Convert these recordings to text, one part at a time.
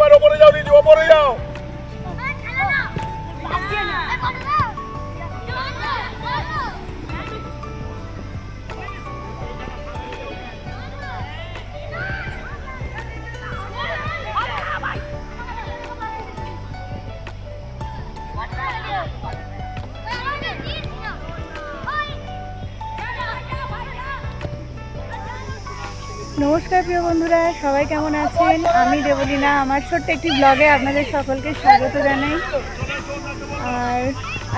এবার ওপরে যাও, নিচে ওপরে যাও। নমস্কার প্রিয় বন্ধুরা, সবাই কেমন আছেন? আমি দেবলীনা, আমার ছোট্ট একটি ব্লগে আপনাদের সকলকে স্বাগত জানাই। আর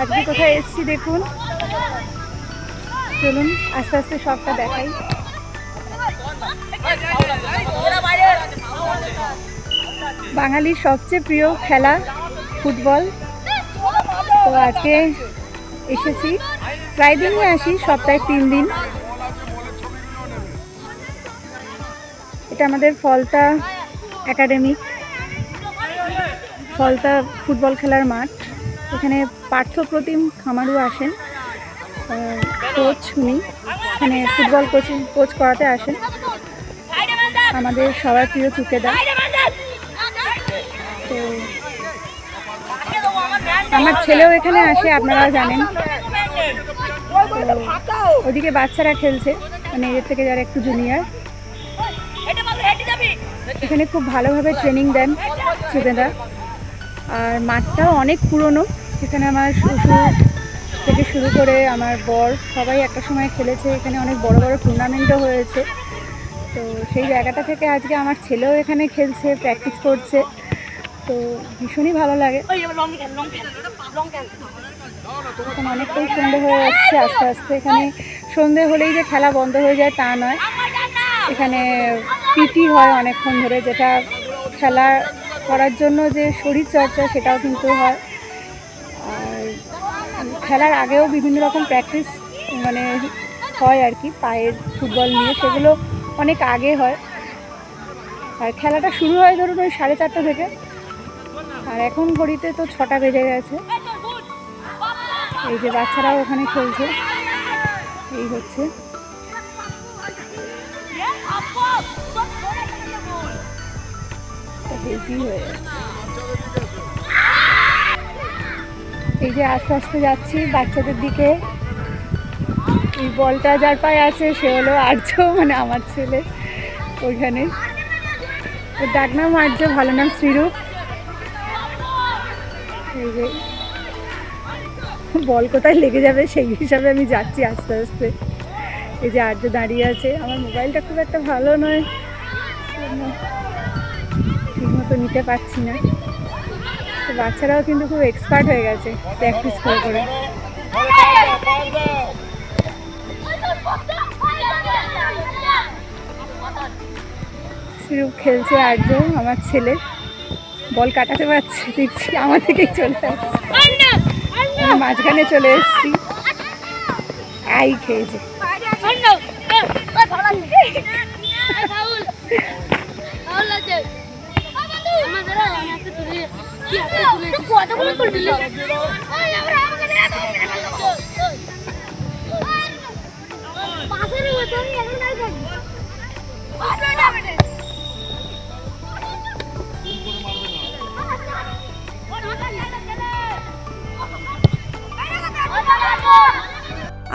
আজকে কোথায় এসেছি দেখুন, চলুন আস্তে আস্তে সবটা দেখাই। বাঙালির সবচেয়ে প্রিয় খেলা ফুটবল। তো আজকে এসেছি, প্রায় দিনই আসি, সপ্তাহে 3 দিন। এটা আমাদের ফলতা একাডেমি, ফলতা ফুটবল খেলার মাঠ। এখানে পার্থপ্রতিম খামারু আসেন, কোচ উনি এখানে ফুটবল কোচ করাতে আসেন। আমাদের সবার প্রিয় চুকেদা। তো আমার ছেলেও এখানে আসে, আপনারাও জানেন। তো ওদিকে বাচ্চারা খেলছে, মানে এর থেকে যারা একটু জুনিয়র। এখানে খুব ভালোভাবে ট্রেনিং দেন চুকেদা। আর মাঠটাও অনেক পুরনো। এখানে আমার শ্বশুর থেকে শুরু করে আমার বর সবাই একটা সময় খেলেছে। এখানে অনেক বড় বড় টুর্নামেন্টও হয়েছে। তো সেই জায়গাটা থেকে আজকে আমার ছেলেও এখানে খেলছে, প্র্যাকটিস করছে। তো ভীষণই ভালো লাগে। এখন অনেকটাই সন্ধে হয়ে যাচ্ছে আস্তে আস্তে। এখানে সন্ধে হলেই যে খেলা বন্ধ হয়ে যায় তা নয়, এখানে পিটি হয় অনেকক্ষণ ধরে, যেটা খেলা করার জন্য যে শরীর চর্চা সেটাও কিন্তু হয়। আর খেলার আগেও বিভিন্ন রকম প্র্যাকটিস মানে হয় আর কি, পায়ের ফুটবল নিয়ে, সেগুলো অনেক আগে হয়। আর খেলাটা শুরু হয় ধরুন ওই 4:30 থেকে, আর এখন ঘড়িতে তো 6টা বেজে গেছে। এই যে বাচ্চারাও ওখানে খেলছে, এই হচ্ছে। এই যে আস্তে আস্তে যাচ্ছি বাচ্চাদের দিকে। এই বলটা যার পায়ে আছে সে হলো আর্য, মানে আমার ছেলে। ওইখানে ওর ডাক নাম আর্য, ভালো নাম শ্রীরূপ। এই যে বল কোথায় লেগে যাবে সেই হিসাবে আমি যাচ্ছি আস্তে আস্তে। এই যে আর্য দাঁড়িয়ে আছে। আমার মোবাইলটা খুব একটা ভালো নয়, ঠিকমতো নিতে পারছি না। তো বাচ্চারাও কিন্তু খুব এক্সপার্ট হয়ে গেছে প্র্যাকটিস করে করে। শুরু খেলছে আর্য, আমার ছেলে বল কাটাতে পারছে, দেখছি আমার থেকেই চলে আসছে। আমি মাঝখানে চলে এসেছি, আই খেয়েছে।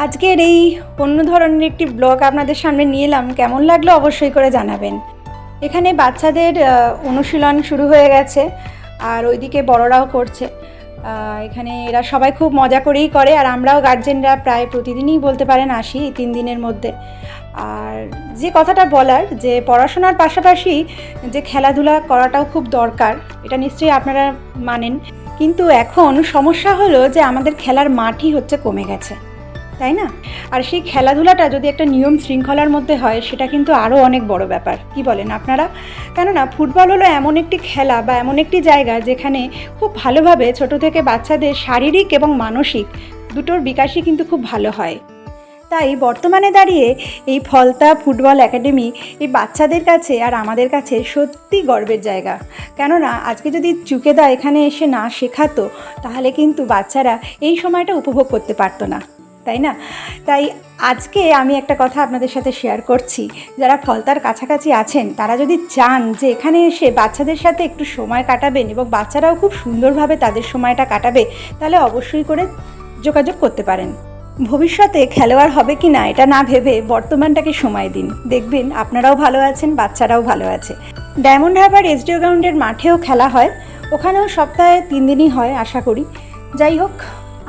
আজকের এই অন্য ধরনের একটি ব্লগ আপনাদের সামনে নিয়ে এলাম। কেমন লাগলো অবশ্যই করে জানাবেন। এখানে বাচ্চাদের অনুশীলন শুরু হয়ে গেছে, আর ওইদিকে বড়রাও করছে। এখানে এরা সবাই খুব মজা করেই করে, আর আমরাও গার্জেনরা প্রায় প্রতিদিনই বলতে পারেন আসি এই 3 দিনের মধ্যে। আর যে কথাটা বলার, যে পড়াশোনার পাশাপাশি যে খেলাধুলা করাটাও খুব দরকার, এটা নিশ্চয়ই আপনারা মানেন। কিন্তু এখন সমস্যা হলো যে আমাদের খেলার মাঠই হচ্ছে কমে গেছে, তাই না? আর সেই খেলাধুলাটা যদি একটা নিয়ম শৃঙ্খলার মধ্যে হয়, সেটা কিন্তু আরও অনেক বড় ব্যাপার। কি বলেন আপনারা? কেননা ফুটবল হলো এমন একটি খেলা বা এমন একটি জায়গা যেখানে খুব ভালোভাবে ছোট থেকে বাচ্চাদের শারীরিক এবং মানসিক দুটোর বিকাশই কিন্তু খুব ভালো হয়। তাই বর্তমানে দাঁড়িয়ে এই ফলতা ফুটবল একাডেমি এই বাচ্চাদের কাছে আর আমাদের কাছে সত্যি গর্বের জায়গা। কেননা আজকে যদি চুকেদা এখানে এসে না শেখাতো, তাহলে কিন্তু বাচ্চারা এই সময়টা উপভোগ করতে পারতো না, তাই না? তাই আজকে আমি একটা কথা আপনাদের সাথে শেয়ার করছি, যারা ফলতার কাছাকাছি আছেন তারা যদি চান যে এখানে এসে বাচ্চাদের সাথে একটু সময় কাটাবেন এবং বাচ্চারাও খুব সুন্দরভাবে তাদের সময়টা কাটাবে, তাহলে অবশ্যই করে যোগাযোগ করতে পারেন। ভবিষ্যতে খেলোয়াড় হবে কি না এটা না ভেবে বর্তমানটাকে সময় দিন, দেখবেন আপনারাও ভালো আছেন, বাচ্চারাও ভালো আছে। ডায়মন্ড হারবার এসডিও গ্রাউন্ডের মাঠেও খেলা হয়, ওখানেও সপ্তাহে 3 দিনই হয় আশা করি। যাই হোক,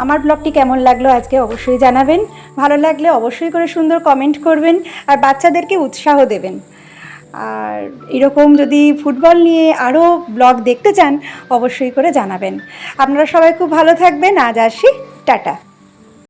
আমার ব্লগটি কেমন লাগলো আজকে অবশ্যই জানাবেন, ভালো লাগলে অবশ্যই করে সুন্দর কমেন্ট করবেন আর বাচ্চাদেরকে উৎসাহ দেবেন। আর এরকম যদি ফুটবল নিয়ে আরও ব্লগ দেখতে চান অবশ্যই করে জানাবেন। আপনারা সবাই খুব ভালো থাকবেন, আজ আসি, টাটা।